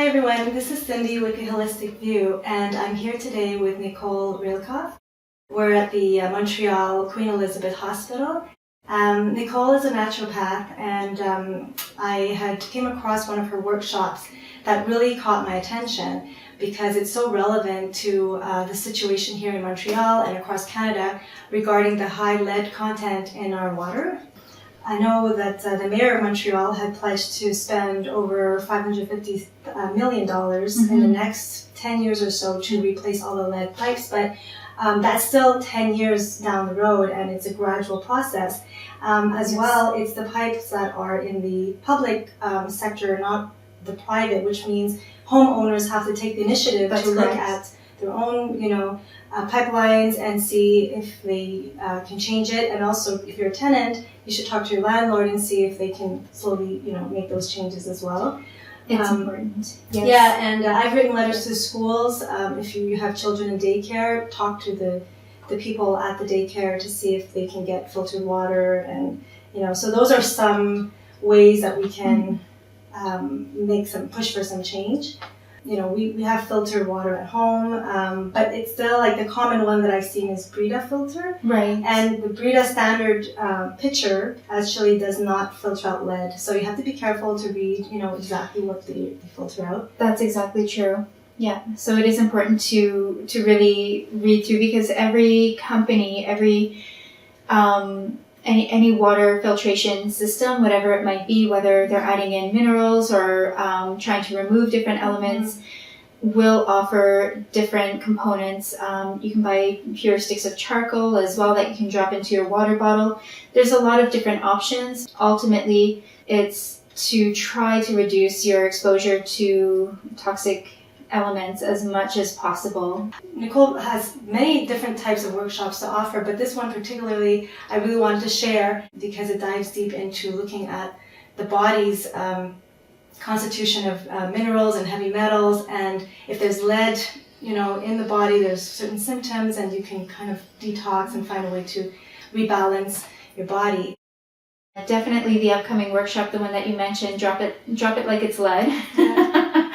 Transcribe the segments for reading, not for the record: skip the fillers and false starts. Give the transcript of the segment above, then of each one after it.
Hi everyone, this is Cindy with the Holistic View, and I'm here today with Nicole Reilkoff. We're at the Montreal Queen Elizabeth Hospital. Nicole is a naturopath, and I had came across one of her workshops that really caught my attention because it's so relevant to the situation here in Montreal and across Canada regarding the high lead content in our water. I know that the mayor of Montreal had pledged to spend over $550 million in the next 10 years or so to replace all the lead pipes, but that's still 10 years down the road, and it's a gradual process. As well, it's the pipes that are in the public sector, not the private, which means homeowners have to take the initiative to look at their own, pipelines and see if they can change it. And also, if you're a tenant, you should talk to your landlord and see if they can slowly, make those changes as well. It's important. Yes. Yeah, and I've written letters to schools. If you have children in daycare, talk to the people at the daycare to see if they can get filtered water. And, so those are some ways that we can push for some change. We have filtered water at home, but it's still like the common one that I've seen is Brita filter. Right. And the Brita standard pitcher actually does not filter out lead. So you have to be careful to read, exactly what they filter out. That's exactly true. Yeah. So it is important to really read through, because every company, any water filtration system, whatever it might be, whether they're adding in minerals or trying to remove different elements, will offer different components. You can buy pure sticks of charcoal as well that you can drop into your water bottle. There's a lot of different options. Ultimately, it's to try to reduce your exposure to toxic elements as much as possible. Nicole has many different types of workshops to offer, but this one particularly I really wanted to share because it dives deep into looking at the body's constitution of minerals and heavy metals, and if there's lead, in the body, there's certain symptoms, and you can kind of detox and find a way to rebalance your body. Definitely the upcoming workshop, the one that you mentioned, drop it like it's lead. Yeah.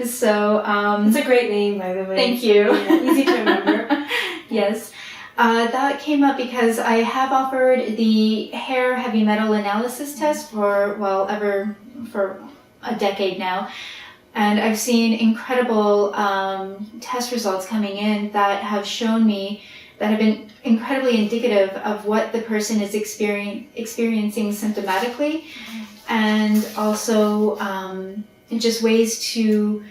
So it's a great name, by the way. Thank you. Yeah, easy to remember. Yes. That came up because I have offered the hair heavy metal analysis test for a decade now. And I've seen incredible test results coming in that have shown me, that have been incredibly indicative of what the person is experiencing symptomatically, and also just ways to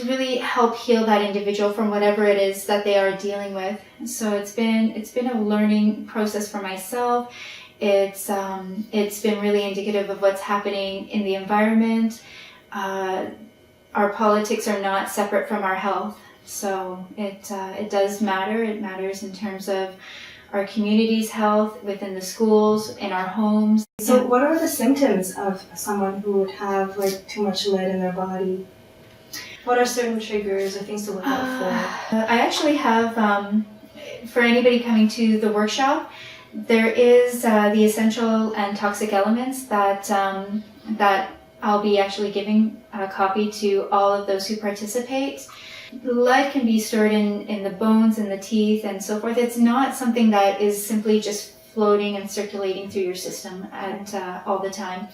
really help heal that individual from whatever it is that they are dealing with. So it's been a learning process for myself. It's been really indicative of what's happening in the environment. Our politics are not separate from our health, so it does matter. It matters in terms of our community's health, within the schools, in our homes. So what are the symptoms of someone who would have too much lead in their body? What are certain triggers or things to look out for? I actually have, for anybody coming to the workshop, there is the essential and toxic elements that I'll be actually giving a copy to all of those who participate. Lead can be stored in the bones and the teeth and so forth. It's not something that is simply just floating and circulating through your system all the time.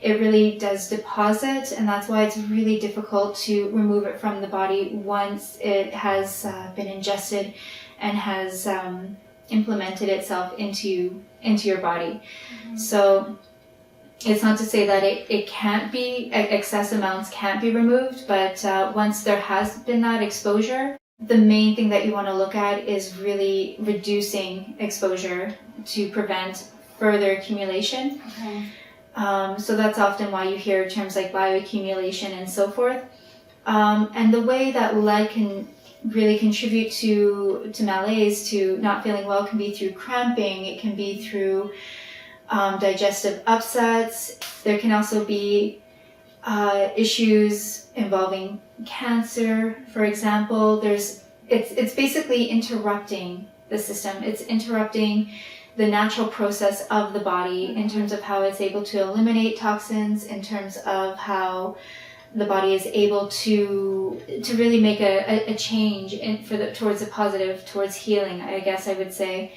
It really does deposit, and that's why it's really difficult to remove it from the body once it has been ingested and has implemented itself into your body. Mm-hmm. So it's not to say that it can't be, excess amounts can't be removed, but once there has been that exposure, the main thing that you want to look at is really reducing exposure to prevent further accumulation. Okay. So that's often why you hear terms like bioaccumulation and so forth. And the way that lead can really contribute to malaise, to not feeling well, can be through cramping. It can be through digestive upsets. There can also be issues involving cancer, for example. It's basically interrupting the system. It's interrupting the natural process of the body in terms of how it's able to eliminate toxins, in terms of how the body is able to really make a change towards a positive, towards healing, I guess I would say.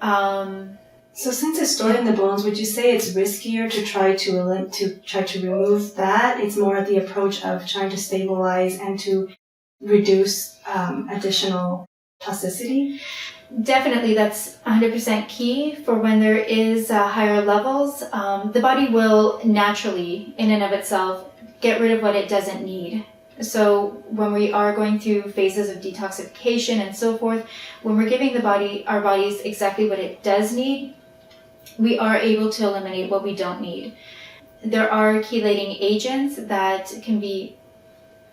So since it's stored in the bones, would you say it's riskier to try to remove that? It's more the approach of trying to stabilize and to reduce additional toxicity? Definitely, that's 100% key for when there is higher levels. The body will naturally, in and of itself, get rid of what it doesn't need. So when we are going through phases of detoxification and so forth, when we're giving our bodies exactly what it does need, we are able to eliminate what we don't need. There are chelating agents that can be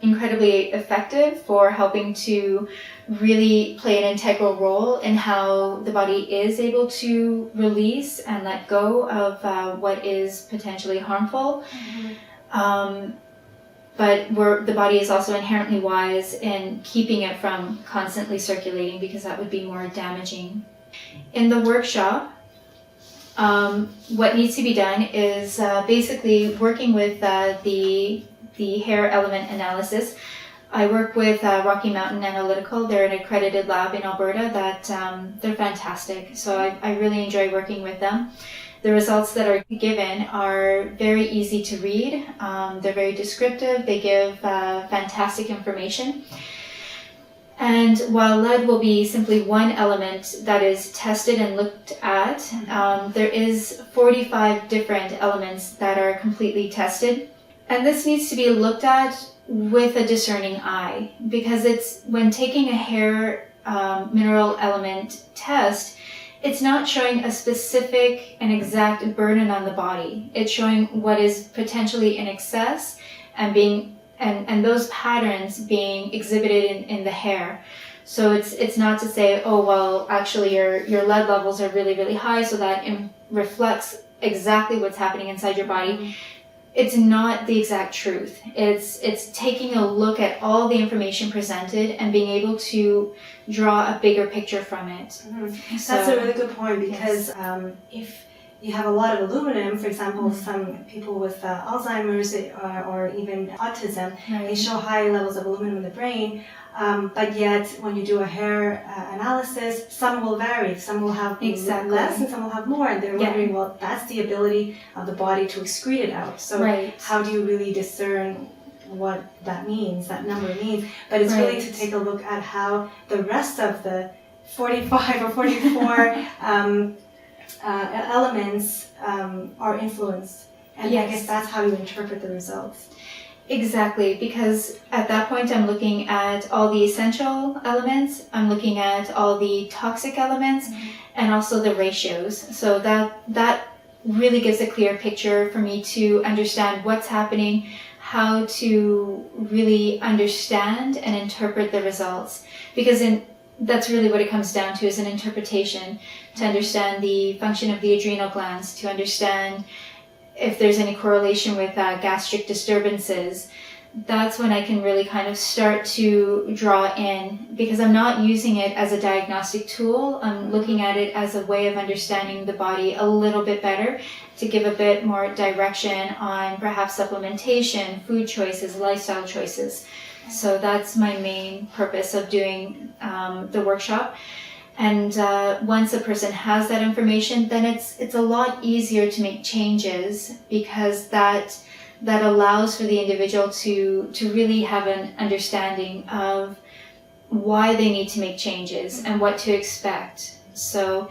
incredibly effective for helping to really play an integral role in how the body is able to release and let go of what is potentially harmful. But the body is also inherently wise in keeping it from constantly circulating, because that would be more damaging. In the workshop, what needs to be done is basically working with the hair element analysis. I work with Rocky Mountain Analytical. They're an accredited lab in Alberta that they're fantastic. So I really enjoy working with them. The results that are given are very easy to read. They're very descriptive. They give fantastic information. And while lead will be simply one element that is tested and looked at, there is 45 different elements that are completely tested. And this needs to be looked at with a discerning eye, because it's when taking a hair mineral element test, it's not showing a specific and exact burden on the body. It's showing what is potentially in excess and those patterns being exhibited in the hair. So it's not to say, oh, well, actually your lead levels are really, really high, so that reflects exactly what's happening inside your body. It's not the exact truth. It's taking a look at all the information presented and being able to draw a bigger picture from it. That's a really good point, because if you have a lot of aluminum, for example, some people with Alzheimer's or even autism, they show high levels of aluminum in the brain, but yet when you do a hair analysis, some will vary. Some will have less and some will have more, and they're wondering, well, that's the ability of the body to excrete it out. So how do you really discern what that means, that number means? But it's really to take a look at how the rest of the 45 or 44 elements are influenced. And I guess that's how you interpret the results. Exactly, because at that point I'm looking at all the essential elements, I'm looking at all the toxic elements, and also the ratios. So that really gives a clear picture for me to understand what's happening, how to really understand and interpret the results. Because that's really what it comes down to, is an interpretation, to understand the function of the adrenal glands, to understand if there's any correlation with gastric disturbances. That's when I can really kind of start to draw in, because I'm not using it as a diagnostic tool. I'm looking at it as a way of understanding the body a little bit better, to give a bit more direction on perhaps supplementation, food choices, lifestyle choices. So that's my main purpose of doing the workshop. And once a person has that information, then it's a lot easier to make changes, because that allows for the individual to really have an understanding of why they need to make changes and what to expect. So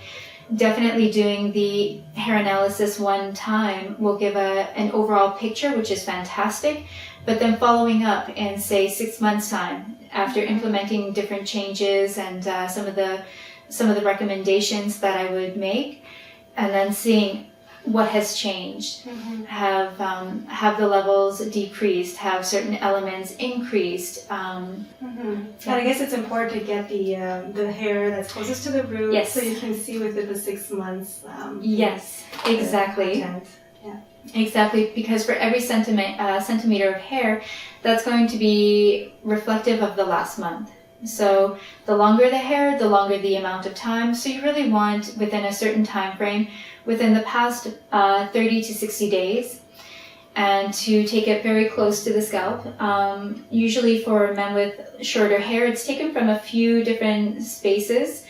definitely doing the hair analysis one time will give an overall picture, which is fantastic. But then following up in, say, 6 months' time, after implementing different changes and some of the recommendations that I would make, and then seeing what has changed. Have the levels decreased? Have certain elements increased? And I guess it's important to get the hair that's closest to the root, so you can see within the 6 months. Yes, exactly. Exactly, because for every centimeter of hair, that's going to be reflective of the last month. So the longer the hair, the longer the amount of time. So you really want, within a certain time frame, within the past 30 to 60 days. and to take it very close to the scalp. Usually for men with shorter hair, it's taken from a few different spaces.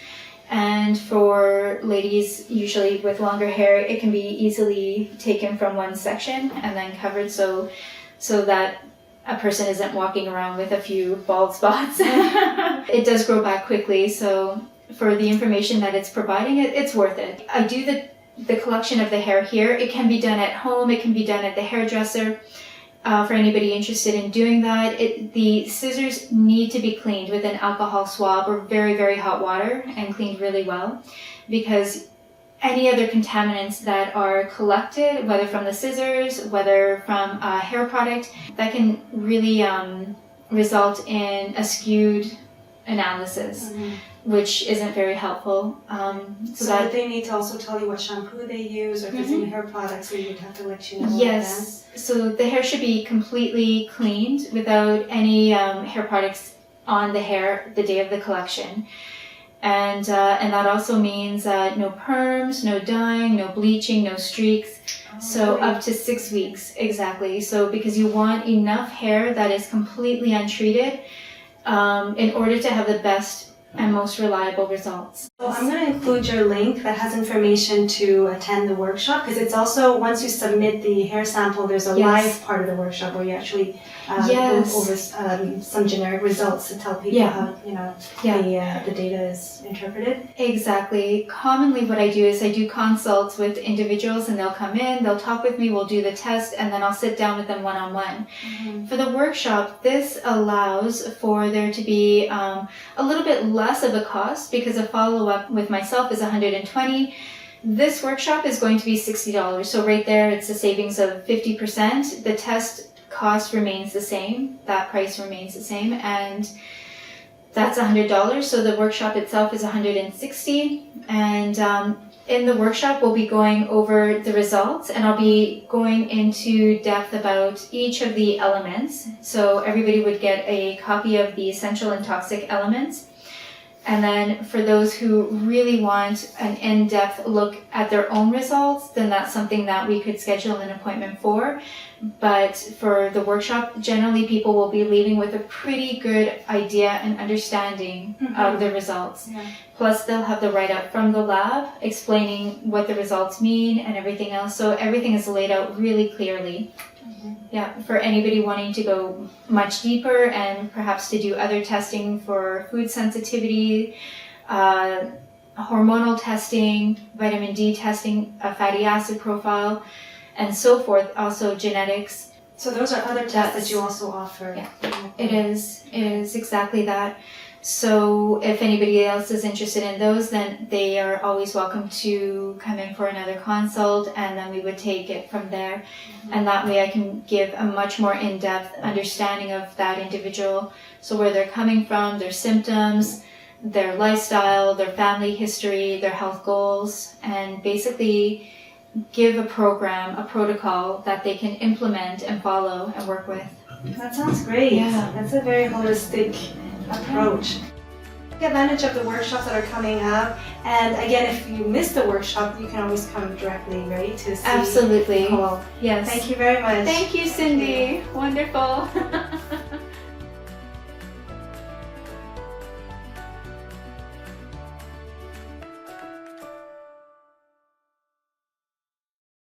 And for ladies, usually with longer hair, it can be easily taken from one section and then covered so that a person isn't walking around with a few bald spots. It does grow back quickly, so for the information that it's providing, it's worth it. I do the collection of the hair here. It can be done at home, it can be done at the hairdresser. For anybody interested in doing that, the scissors need to be cleaned with an alcohol swab or very, very hot water and cleaned really well, because any other contaminants that are collected, whether from the scissors, whether from a hair product, that can really result in a skewed analysis, which isn't very helpful. So they need to also tell you what shampoo they use, or if there's any hair products, we would have to let you know. Yes, so the hair should be completely cleaned without any hair products on the hair the day of the collection. And that also means no perms, no dyeing, no bleaching, no streaks. So great. Up to 6 weeks, exactly. So because you want enough hair that is completely untreated in order to have the best and most reliable results. So I'm going to include your link that has information to attend the workshop, because it's also, once you submit the hair sample, there's a live part of the workshop where you actually go over some generic results to tell people how the data is interpreted. Exactly. Commonly what I do is I do consults with individuals, and they'll come in, they'll talk with me, we'll do the test, and then I'll sit down with them one-on-one. For the workshop, this allows for there to be a little bit less of a cost, because a follow-up with myself is $120. This workshop is going to be $60. So right there, it's a savings of 50%. The test cost remains the same. That price remains the same. And that's $100. So the workshop itself is $160. And in the workshop, we'll be going over the results, and I'll be going into depth about each of the elements. So everybody would get a copy of the essential and toxic elements. And then for those who really want an in-depth look at their own results, then that's something that we could schedule an appointment for. But for the workshop, generally people will be leaving with a pretty good idea and understanding of the results. Plus they'll have the write-up from the lab explaining what the results mean and everything else. So everything is laid out really clearly. For anybody wanting to go much deeper and perhaps to do other testing for food sensitivity, hormonal testing, vitamin D testing, a fatty acid profile, and so forth, also genetics. So those are other tests that you also offer. It is exactly that. So if anybody else is interested in those, then they are always welcome to come in for another consult, and then we would take it from there. And that way I can give a much more in-depth understanding of that individual. So where they're coming from, their symptoms, their lifestyle, their family history, their health goals, and basically give a program, a protocol that they can implement and follow and work with. That sounds great. That's a very holistic approach. Take advantage of the workshops that are coming up, and again, if you miss the workshop, you can always come directly, right, to see Absolutely. Nicole. Yes. Thank you very much. Thank you, Cindy. Wonderful.